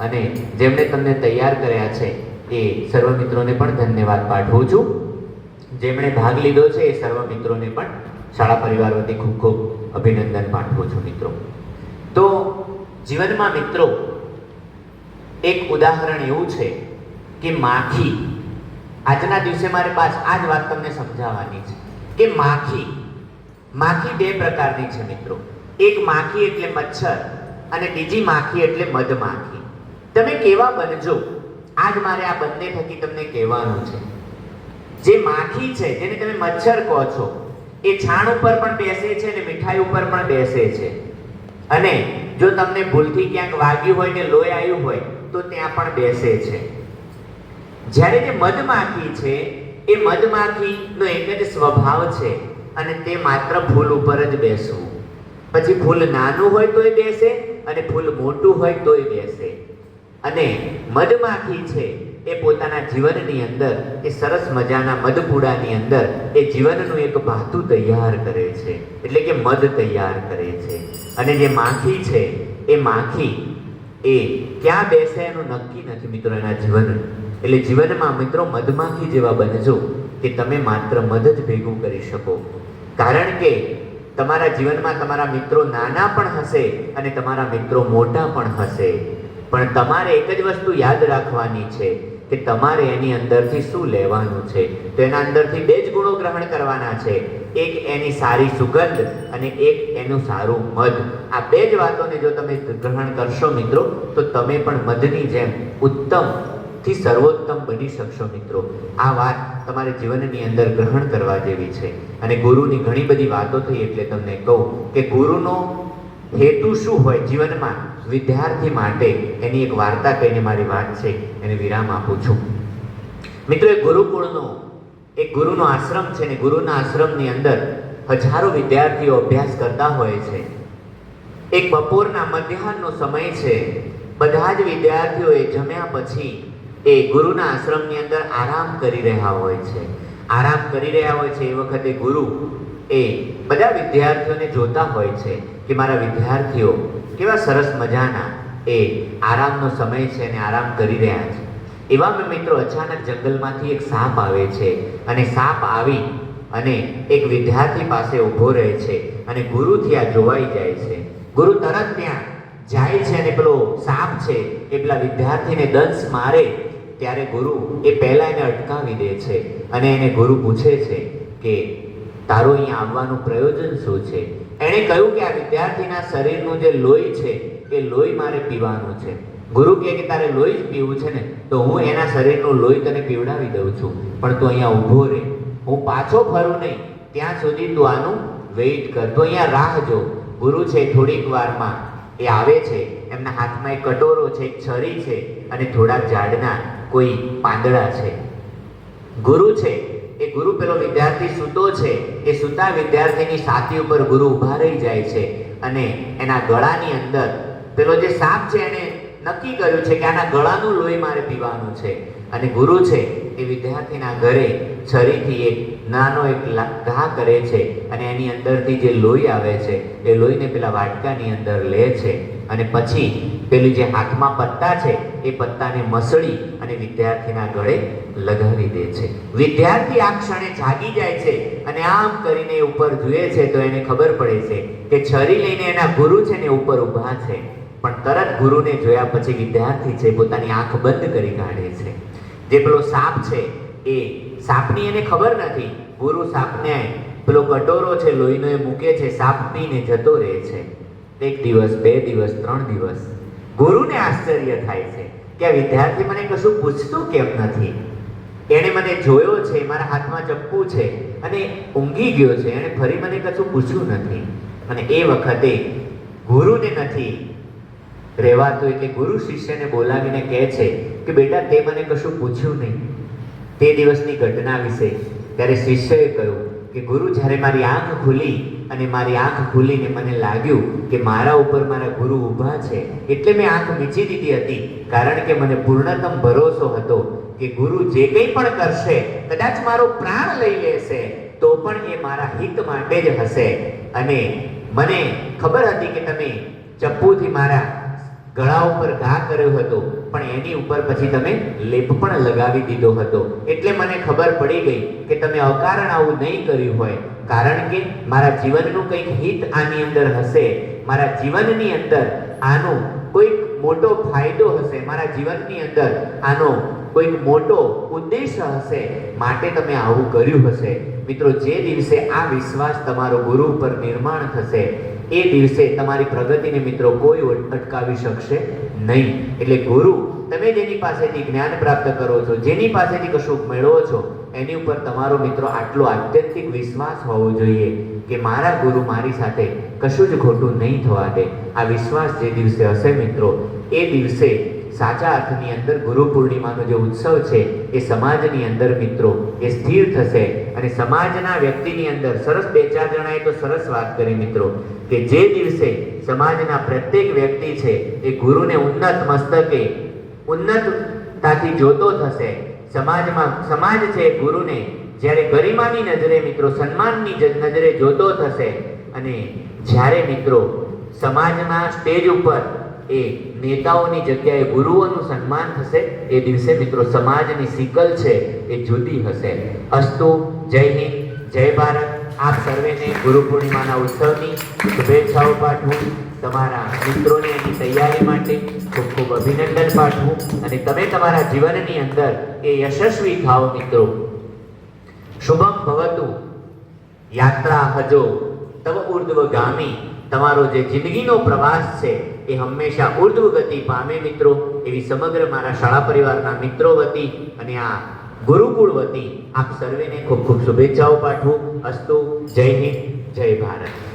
અને જેમણે તમને તૈયાર કર્યા છે એ સર્વ મિત્રોને પણ ધન્યવાદ પાઠવું છું. જેમણે ભાગ લીધો છે એ સર્વ મિત્રોને પણ શાળા પરિવાર વતી ખૂબ ખૂબ અભિનંદન પાઠવું છું મિત્રો. તો જીવનમાં મિત્રો એક ઉદાહરણ એવું છે કે માખી. આજના દિવસે મારે પાસ આ જ વાત તમને સમજાવવાની છે કે માખી બે પ્રકારની છે મિત્રો. એક માખી એટલે મચ્છર અને બીજી માખી એટલે મધમાખી. તમે કેવા બનજો આજ મારે આ બંને થકી તમને કહેવાનું છે. જે માખી છે જેને તમે મચ્છર કહો છો એ છાણ ઉપર પણ બેસે છે અને મીઠાઈ ઉપર પણ બેસે છે, અને જો તમને ભૂલથી ક્યાંક વાગ્યું હોય ને લોહી આવ્યું હોય તો ત્યાં પણ બેસે છે. જ્યારે જે મધમાખી છે એ મધમાખીનો એક જ સ્વભાવ છે અને તે માત્ર ફૂલ ઉપર જ બેસવું. પછી ફૂલ નાનું હોય તોય બેસે અને ફૂલ મોટું હોય તોય બેસે. અને મધમાખી છે એ પોતાના જીવનની અંદર એ સરસ મજાના મધપૂડાની અંદર એ જીવનનું એક ભાતું તૈયાર કરે છે, એટલે કે મધ તૈયાર કરે છે. અને જે માખી છે એ માખી એ ક્યાં બેસે એનું નક્કી નથી મિત્રો એના જીવનનું. એટલે જીવનમાં મિત્રો મધમાખી જેવા બનજો કે તમે માત્ર મધ જ ભેગું કરી શકો. કારણ કે તમારા જીવનમાં તમારા મિત્રો નાના પણ હશે અને તમારા મિત્રો મોટા પણ હશે, પણ તમારે એક જ વસ્તુ યાદ રાખવાની છે કે તમારે એની અંદરથી શું લેવાનું છે. તો એના અંદરથી બે જ ગુણો ગ્રહણ કરવાના છે. એક એની સારી સુગંધ અને એક એનું સારું મધ. આ બે જ વાતોને જો તમે ગ્રહણ કરશો મિત્રો તો તમે પણ મધની જેમ ઉત્તમ થી સર્વોત્તમ બની શકશો મિત્રો. આ વાત તમારે જીવનની અંદર ગ્રહણ કરવા જેવી છે. અને ગુરુની ઘણી બધી વાતો થઈ એટલે તમને કહું કે ગુરુનો હેતુ શું હોય જીવનમાં વિદ્યાર્થી માટે, એની એક વાર્તા કહીને મારી વાત છે એને વિરામ આપું છું. મિત્રો એક ગુરુનો આશ્રમ છે ને ગુરુના આશ્રમની અંદર હજારો વિદ્યાર્થીઓ અભ્યાસ કરતા હોય છે. એક બપોરના મધ્યાહનનો સમય છે. બધા જ વિદ્યાર્થીઓ એ જમ્યા પછી એ ગુરુના આશ્રમની અંદર આરામ કરી રહ્યા હોય છે. આરામ કરી રહ્યા હોય છે એ વખતે ગુરુ એ બધા વિદ્યાર્થીઓને જોતા હોય છે કે મારા વિદ્યાર્થીઓ કેવા સરસ મજાના એ આરામનો સમય છે અને આરામ કરી રહ્યા છે. એવામાં મિત્રો અચાનક જંગલમાંથી એક સાપ આવે છે અને સાપ આવી અને એક વિદ્યાર્થી પાસે ઊભો રહે છે અને ગુરુથી આ જોવાઈ જાય છે. ગુરુ તરત ત્યાં જાય છે અને પેલો સાપ છે એ પેલા વિદ્યાર્થીને દંશ મારે ત્યારે ગુરુ એ પહેલા એને અટકાવી દે છે અને એને ગુરુ પૂછે છે કે તારું અહીંયા આવવાનું પ્રયોજન શું છે. એણે કહ્યું કે આ વિદ્યાર્થીના શરીરનું જે લોહી છે એ લોહી મારે પીવાનું છે. ગુરુ કહે કે તારે લોહી જ પીવું છે ને તો હું એના શરીરનું લોહી તને પીવડાવી દઉં છું, પણ તું અહીંયા ઊભો રહે, હું પાછો ફરું નહીં ત્યાં સુધી તું આનું વેઇટ કર, તું અહીંયા રાહ જો. ગુરુ છે થોડીક વારમાં એ આવે છે, એમના હાથમાં એક કટોરો છે, એક છરી છે અને થોડાક ઝાડના કોઈ પાંદડા છે. ગુરુ છે એ ગુરુ પેલો વિદ્યાર્થી સૂતો છે એ સૂતા વિદ્યાર્થીની છાતી ઉપર ગુરુ ઊભા રહી જાય છે અને એના ગળાની અંદર પેલો જે સાપ છે એને નક્કી કર્યું છે કે આના ગળાનું લોહી મારે પીવાનું છે. અને ગુરુ છે એ વિદ્યાર્થીના ઘરે છરીથી એક નાનો એક ઘા કરે છે અને એની અંદરથી જે લોહી આવે છે એ લોહીને પેલા વાટકાની અંદર લે છે અને પછી પેલી જે હાથમાં પત્તા છે એ પત્તાને મસળી અને વિદ્યાર્થીના ગળે લગાવી દે છે. વિદ્યાર્થી આ ક્ષણે જાગી જાય છે અને આમ કરીને ઉપર જુએ છે તો એને ખબર પડે છે કે છરી લઈને એના ગુરુ છે ને ઉપર ઊભા છે. પણ તરત ગુરુને જોયા પછી વિદ્યાર્થી છે પોતાની આંખ બંધ કરી કાઢે છે. જે પેલો સાપ છે એ સાપની એને ખબર નથી. ગુરુ સાપને પેલો કટોરો છે લોહીનો એ મૂકે છે, સાપ પીને જતો રહે છે. 1 દિવસ 2 દિવસ 3 દિવસ ગુરુને આશ્ચર્ય થાય છે કે આ વિદ્યાર્થી મને કશું પૂછતું કેમ નથી. એણે મને જોયો છે, મારા હાથમાં ચપ્પુ છે અને ઊંઘી ગયો છે, એણે ફરી મને કશું પૂછ્યું નથી. અને એ વખતે ગુરુને નથી રહેવાતું એટલે ગુરુ શિષ્યને બોલાવીને કહે છે કે બેટા તે મને કશું પૂછ્યું નહીં તે દિવસની ઘટના વિશે. ત્યારે શિષ્યએ કહ્યું કે ગુરુ જ્યારે મારી આંખ ખુલી અને મારી આંખ ખુલીને મને લાગ્યું કે મારા ઉપર મારા ગુરુ ઊભા છે એટલે મેં આંખ મીચી દીધી હતી, કારણ કે મને પૂર્ણતમ ભરોસો હતો કે ગુરુ જે કંઈ પણ કરશે કદાચ મારો પ્રાણ લઈ લેશે તો પણ એ મારા હિત માટે જ હશે. અને મને ખબર હતી કે તમે ચપ્પુથી મારા ગળા ઉપર ઘા કર્યો હતો, પણ એની ઉપર પછી તમે લેપ પણ લગાવી દીધો હતો. એટલે મને ખબર પડી ગઈ કે તમે અકારણ આવું નહીં કર્યું હોય, કારણ કે મારા જીવનનું કંઈક હિત આની અંદર હશે, મારા જીવનની અંદર આનો કોઈક મોટો ફાયદો હશે, મારા જીવનની અંદર આનો કોઈક મોટો ઉદ્દેશ હશે, માટે તમે આવું કર્યું હશે. મિત્રો, જે દિવસે આ વિશ્વાસ તમારો ગુરુ ઉપર નિર્માણ થશે, એ દિવસે તમારી પ્રગતિને મિત્રો કોઈ અટકાવી શકશે નહીં. એટલે ગુરુ, તમે જેની પાસેથી જ્ઞાન પ્રાપ્ત કરો છો, જેની પાસેથી કશું મેળવો છો, એની ઉપર તમારો મિત્રો આટલો આત્યંતિક વિશ્વાસ હોવો જોઈએ કે મારા ગુરુ મારી સાથે કશું જ ખોટું નહીં થવા દે. આ વિશ્વાસ જે દિવસે હશે મિત્રો, એ દિવસે સાચા અર્થની અંદર ગુરુ પૂર્ણિમાનો જે ઉત્સવ છે એ સમાજની અંદર મિત્રો એ સ્થિર થશે. અને સમાજના વ્યક્તિની અંદર સરસ 2-4 જણાએ તો સરસ વાત કરી મિત્રો, કે જે દિવસે સમાજના પ્રત્યેક વ્યક્તિ છે એ ગુરુને ઉન્નત મસ્તકે ઉન્નતતાથી જોતો થશે. સમાજ છે ગુરુને જ્યારે ગરિમાની નજરે મિત્રો, સન્માનની નજરે જોતો થશે. અને જ્યારે મિત્રો સમાજના સ્ટેજ ઉપર એ નેતાઓની જગ્યાએ ગુરુઓનું સન્માન થશે, એ દિવસે મિત્રો સમાજની સિકલ છે એ જુદી હશે. અસ્તુ. જય હિન્દ, જય ભારત. આપ સર્વેને ગુરુ પૂર્ણિમાના ઉત્સવની શુભેચ્છાઓ પાઠવું. તમારા મિત્રોને એની તૈયારી માટે ખૂબ ખૂબ અભિનંદન પાઠવું. અને તમે તમારા જીવનની અંદર એ યશસ્વી થાઓ મિત્રો. શુભમ ભવતુ યાત્રા હજો તવ ઉર્ધ્વગામી. તમારો જે જિંદગીનો પ્રવાસ છે એ હંમેશા ઉર્ધ્વ ગતિ પામે મિત્રો. એવી સમગ્ર મારા શાળા પરિવારના મિત્રો વતી અને આ ગુરુકુળ વતી આપ સર્વેને ખૂબ ખૂબ શુભેચ્છાઓ પાઠવું. અસ્તુ. જય હિન્દ, જય ભારત.